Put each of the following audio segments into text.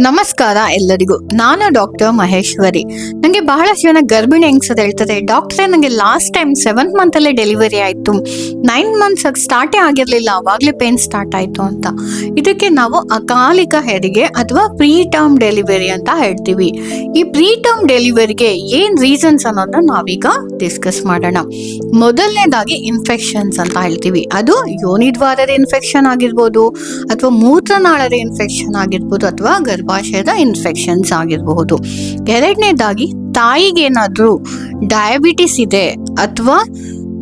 ನಮಸ್ಕಾರ ಎಲ್ಲರಿಗೂ. ನಾನು ಡಾಕ್ಟರ್ ಮಹೇಶ್ವರಿ. ನನಗೆ ಬಹಳಷ್ಟು ಜನ ಗರ್ಭಿಣಿ ಹೆಂಗಸರು ಹೇಳ್ತಾರೆ, ಡಾಕ್ಟ್ರೇ ನನಗೆ ಲಾಸ್ಟ್ ಟೈಮ್ 7th ಮಂತ್ ಅಲ್ಲೇ ಡೆಲಿವರಿ ಆಯಿತು, 9 ಮಂತ್ಸ್ ಸ್ಟಾರ್ಟೇ ಆಗಿರಲಿಲ್ಲ, ಅವಾಗಲೇ ಪೇನ್ ಸ್ಟಾರ್ಟ್ ಆಯಿತು ಅಂತ. ಇದಕ್ಕೆ ನಾವು ಅಕಾಲಿಕ ಹೆರಿಗೆ ಅಥವಾ ಪ್ರೀ ಟರ್ಮ್ ಡೆಲಿವರಿ ಅಂತ ಹೇಳ್ತೀವಿ. ಈ ಪ್ರೀ ಟರ್ಮ್ ಡೆಲಿವರಿಗೆ ಏನು ರೀಸನ್ಸ್ ಅನ್ನೋದನ್ನ ನಾವೀಗ ಡಿಸ್ಕಸ್ ಮಾಡೋಣ. ಮೊದಲನೇದಾಗಿ ಇನ್ಫೆಕ್ಷನ್ಸ್ ಅಂತ ಹೇಳ್ತೀವಿ. ಅದು ಯೋನಿದ್ವಾರದ ಇನ್ಫೆಕ್ಷನ್ ಆಗಿರ್ಬೋದು, ಅಥವಾ ಮೂತ್ರನಾಳದ ಇನ್ಫೆಕ್ಷನ್ ಆಗಿರ್ಬೋದು, ಅಥವಾ ಗರ್ಭಾಶಯದ ಇನ್ಫೆಕ್ಷನ್ಸ್ ಆಗಿರಬಹುದು. ಎರಡನೇದಾಗಿ ತಾಯಿಗೆ ಏನಾದ್ರೂ ಡಯಾಬಿಟಿಸ್ ಇದೆ ಅಥವಾ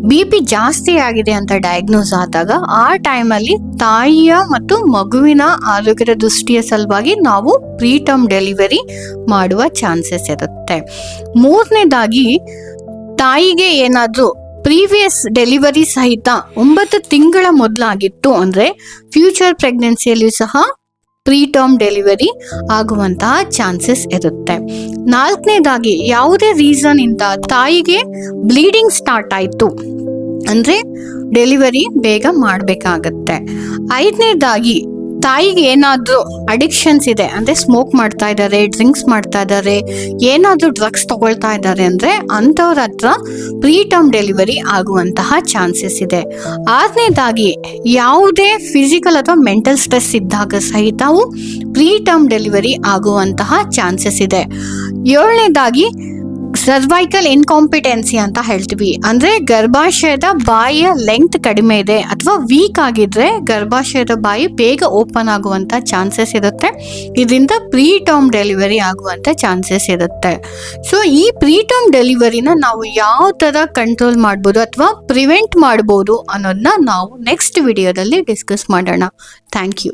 BP ಜಾಸ್ತಿ ಆಗಿದೆ ಅಂತ ಡಯಾಗ್ನೋಸ್ ಆದಾಗ ಆ ಟೈಮಲ್ಲಿ ತಾಯಿಯ ಮತ್ತು ಮಗುವಿನ ಆರೋಗ್ಯದ ದೃಷ್ಟಿಯ ಸಲುವಾಗಿ ನಾವು ಪ್ರೀ ಟರ್ಮ್ ಡೆಲಿವರಿ ಮಾಡುವ ಚಾನ್ಸಸ್ ಇರುತ್ತೆ. ಮೂರನೇದಾಗಿ ತಾಯಿಗೆ ಏನಾದ್ರೂ ಪ್ರೀವಿಯಸ್ ಡೆಲಿವರಿ ಸಹಿತ 9 ತಿಂಗಳ ಮೊದಲಾಗಿತ್ತು ಅಂದ್ರೆ ಫ್ಯೂಚರ್ ಪ್ರೆಗ್ನೆನ್ಸಿಯಲ್ಲಿ ಸಹ ಪ್ರೀ ಟರ್ಮ್ ಡೆಲಿವರಿ ಆಗುವಂತಹ ಚಾನ್ಸಸ್ ಇರುತ್ತೆ. ನಾಲ್ಕನೇದಾಗಿ ಯಾವುದೇ ರೀಸನ್ ಇಂದ ತಾಯಿಗೆ ಬ್ಲೀಡಿಂಗ್ ಸ್ಟಾರ್ಟ್ ಆಯ್ತು ಅಂದ್ರೆ ಡೆಲಿವರಿ ಬೇಗ ಮಾಡಬೇಕಾಗತ್ತೆ. ಐದನೇದಾಗಿ ತಾಯಿಗೆ ಏನಾದ್ರೂ ಅಡಿಕ್ಷನ್ಸ್ ಇದೆ ಅಂದ್ರೆ ಸ್ಮೋಕ್ ಮಾಡ್ತಾ ಇದ್ದಾರೆ, ಡ್ರಿಂಕ್ಸ್ ಮಾಡ್ತಾ ಇದ್ದಾರೆ, ಏನಾದ್ರೂ ಡ್ರಗ್ಸ್ ತಗೊಳ್ತಾ ಇದ್ದಾರೆ ಅಂದ್ರೆ ಅಂಥವ್ರ ಹತ್ರ ಪ್ರೀ ಟರ್ಮ್ ಡೆಲಿವರಿ ಆಗುವಂತಹ ಚಾನ್ಸಸ್ ಇದೆ. ಆರನೇದಾಗಿ ಯಾವುದೇ ಫಿಸಿಕಲ್ ಅಥವಾ ಮೆಂಟಲ್ ಸ್ಟ್ರೆಸ್ ಇದ್ದಾಗ ಸಹಿತವು ಪ್ರೀ ಟರ್ಮ್ ಡೆಲಿವರಿ ಆಗುವಂತಹ ಚಾನ್ಸಸ್ ಇದೆ. ಏಳನೇದಾಗಿ ಸರ್ವೈಕಲ್ ಇನ್ಕಾಂಪಿಟೆನ್ಸಿ ಅಂತ ಹೇಳ್ತೀವಿ. ಅಂದ್ರೆ ಗರ್ಭಾಶಯದ ಬಾಯಿಯ ಲೆಂತ್ ಕಡಿಮೆ ಇದೆ ಅಥವಾ ವೀಕ್ ಆಗಿದ್ರೆ ಗರ್ಭಾಶಯದ ಬಾಯಿ ಬೇಗ ಓಪನ್ ಆಗುವಂತ ಚಾನ್ಸಸ್ ಇರುತ್ತೆ. ಇದರಿಂದ ಪ್ರೀ ಟರ್ಮ್ ಡೆಲಿವರಿ ಆಗುವಂತ ಚಾನ್ಸಸ್ ಇರುತ್ತೆ. ಸೊ ಈ ಪ್ರೀ ಟರ್ಮ್ ಡೆಲಿವರಿನ ನಾವು ಯಾವ ತರ ಕಂಟ್ರೋಲ್ ಮಾಡ್ಬೋದು ಅಥವಾ ಪ್ರಿವೆಂಟ್ ಮಾಡ್ಬೋದು ಅನ್ನೋದನ್ನ ನಾವು ನೆಕ್ಸ್ಟ್ ವಿಡಿಯೋದಲ್ಲಿ ಡಿಸ್ಕಸ್ ಮಾಡೋಣ. Thank you.